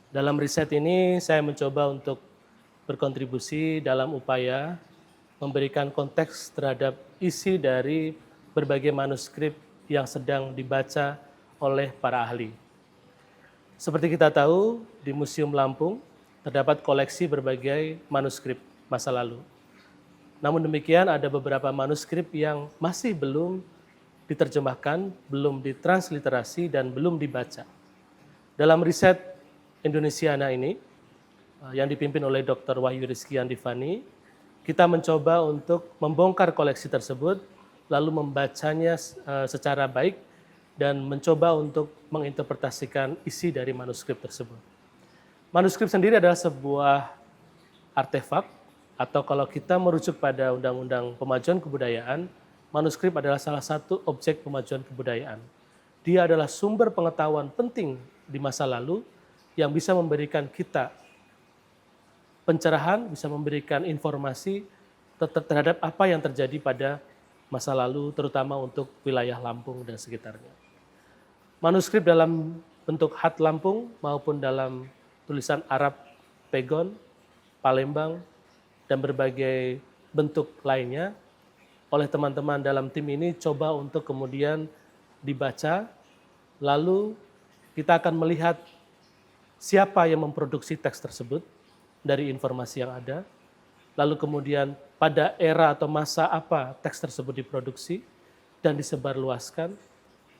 Dalam riset ini saya mencoba untuk berkontribusi dalam upaya memberikan konteks terhadap isi dari berbagai manuskrip yang sedang dibaca oleh para ahli. Seperti kita tahu, di Museum Lampung terdapat koleksi berbagai manuskrip masa lalu. Namun demikian ada beberapa manuskrip yang masih belum diterjemahkan, belum ditransliterasi, dan belum dibaca. Dalam riset Indonesiana ini, yang dipimpin oleh Dr. Wahyu Rizky Andifani, kita mencoba untuk membongkar koleksi tersebut, lalu membacanya secara baik, dan mencoba untuk menginterpretasikan isi dari manuskrip tersebut. Manuskrip sendiri adalah sebuah artefak, atau kalau kita merujuk pada Undang-Undang Pemajuan Kebudayaan, manuskrip adalah salah satu objek pemajuan kebudayaan. Dia adalah sumber pengetahuan penting di masa lalu yang bisa memberikan kita pencerahan, bisa memberikan informasi terhadap apa yang terjadi pada masa lalu, terutama untuk wilayah Lampung dan sekitarnya. Manuskrip dalam bentuk khat Lampung maupun dalam tulisan Arab Pegon, Palembang, dan berbagai bentuk lainnya oleh teman-teman dalam tim ini coba untuk kemudian dibaca, lalu kita akan melihat siapa yang memproduksi teks tersebut dari informasi yang ada, lalu kemudian pada era atau masa apa teks tersebut diproduksi dan disebarluaskan,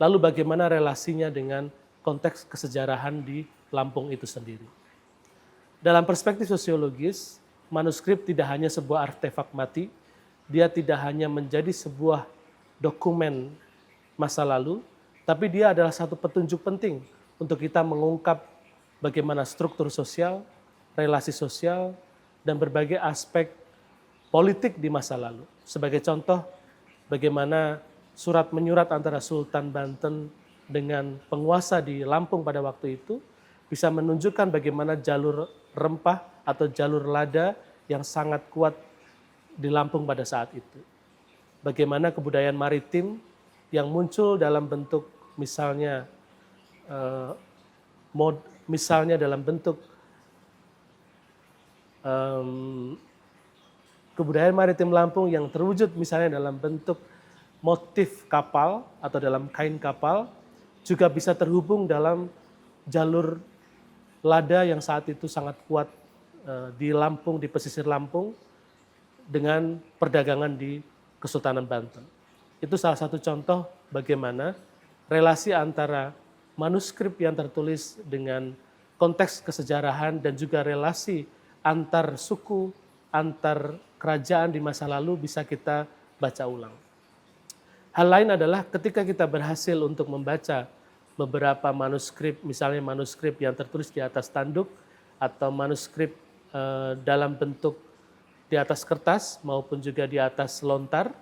lalu bagaimana relasinya dengan konteks kesejarahan di Lampung itu sendiri. Dalam perspektif sosiologis, manuskrip tidak hanya sebuah artefak mati, dia tidak hanya menjadi sebuah dokumen masa lalu, tapi dia adalah satu petunjuk penting untuk kita mengungkap bagaimana struktur sosial, relasi sosial, dan berbagai aspek politik di masa lalu. Sebagai contoh, bagaimana surat menyurat antara Sultan Banten dengan penguasa di Lampung pada waktu itu bisa menunjukkan bagaimana jalur rempah atau jalur lada yang sangat kuat di Lampung pada saat itu. Bagaimana kebudayaan maritim yang muncul dalam bentuk misalnya dalam bentuk kebudayaan maritim Lampung yang terwujud misalnya dalam bentuk motif kapal atau dalam kain kapal, juga bisa terhubung dalam jalur lada yang saat itu sangat kuat di Lampung, di pesisir Lampung, dengan perdagangan di Kesultanan Banten. Itu salah satu contoh bagaimana relasi antara manuskrip yang tertulis dengan konteks kesejarahan dan juga relasi antar suku, antar kerajaan di masa lalu bisa kita baca ulang. Hal lain adalah ketika kita berhasil untuk membaca beberapa manuskrip, misalnya manuskrip yang tertulis di atas tanduk atau manuskrip dalam bentuk di atas kertas maupun juga di atas lontar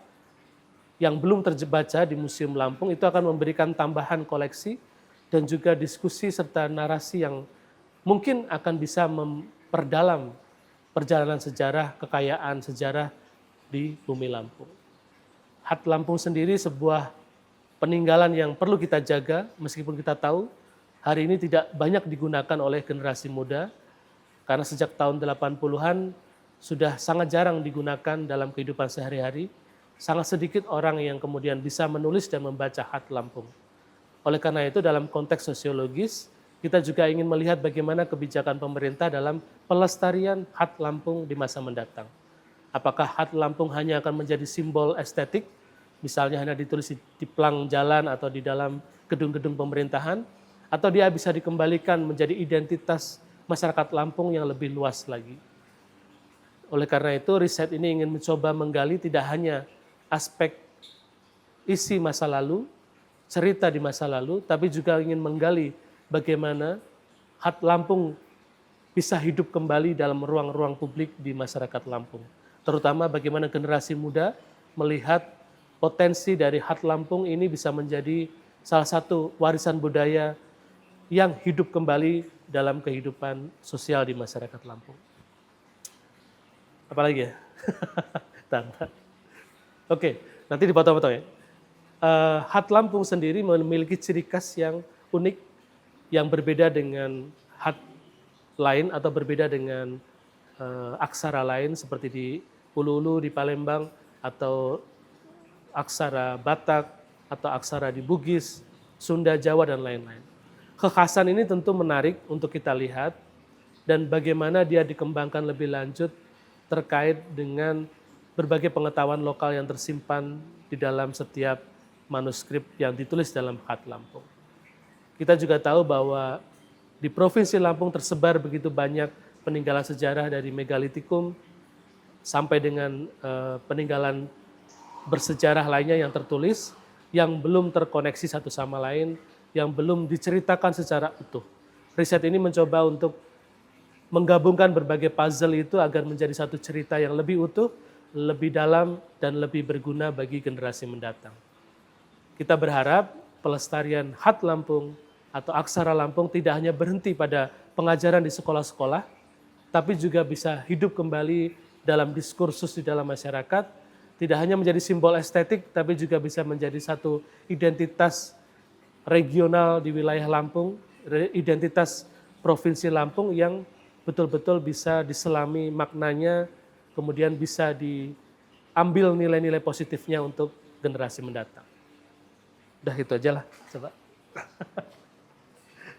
yang belum terbaca di Museum Lampung, itu akan memberikan tambahan koleksi dan juga diskusi serta narasi yang mungkin akan bisa memperdalam perjalanan sejarah, kekayaan sejarah di bumi Lampung. Khat Lampung sendiri sebuah peninggalan yang perlu kita jaga, meskipun kita tahu hari ini tidak banyak digunakan oleh generasi muda, karena sejak tahun 80-an sudah sangat jarang digunakan dalam kehidupan sehari-hari, sangat sedikit orang yang kemudian bisa menulis dan membaca Khat Lampung. Oleh karena itu dalam konteks sosiologis, kita juga ingin melihat bagaimana kebijakan pemerintah dalam pelestarian Khat Lampung di masa mendatang. Apakah Khat Lampung hanya akan menjadi simbol estetik, misalnya hanya ditulis di pelang jalan atau di dalam gedung-gedung pemerintahan, atau dia bisa dikembalikan menjadi identitas masyarakat Lampung yang lebih luas lagi. Oleh karena itu riset ini ingin mencoba menggali tidak hanya aspek isi masa lalu, cerita di masa lalu, tapi juga ingin menggali bagaimana Khat Lampung bisa hidup kembali dalam ruang-ruang publik di masyarakat Lampung. Terutama bagaimana generasi muda melihat potensi dari Khat Lampung ini bisa menjadi salah satu warisan budaya yang hidup kembali dalam kehidupan sosial di masyarakat Lampung. Apalagi ya? Oke, nanti dipotong-potong ya. Khat Lampung sendiri memiliki ciri khas yang unik, yang berbeda dengan Khat lain atau berbeda dengan aksara lain seperti di Ulu-Ulu, di Palembang, atau aksara Batak, atau aksara di Bugis, Sunda, Jawa, dan lain-lain. Kekhasan ini tentu menarik untuk kita lihat dan bagaimana dia dikembangkan lebih lanjut terkait dengan berbagai pengetahuan lokal yang tersimpan di dalam setiap manuskrip yang ditulis dalam Khat Lampung. Kita juga tahu bahwa di Provinsi Lampung tersebar begitu banyak peninggalan sejarah dari megalitikum sampai dengan peninggalan bersejarah lainnya yang tertulis, yang belum terkoneksi satu sama lain, yang belum diceritakan secara utuh. Riset ini mencoba untuk menggabungkan berbagai puzzle itu agar menjadi satu cerita yang lebih utuh, lebih dalam, dan lebih berguna bagi generasi mendatang. Kita berharap pelestarian Khat Lampung atau aksara Lampung tidak hanya berhenti pada pengajaran di sekolah-sekolah, tapi juga bisa hidup kembali dalam diskursus di dalam masyarakat, tidak hanya menjadi simbol estetik, tapi juga bisa menjadi satu identitas regional di wilayah Lampung, identitas Provinsi Lampung yang betul-betul bisa diselami maknanya, kemudian bisa diambil nilai-nilai positifnya untuk generasi mendatang. Udah itu aja lah, coba.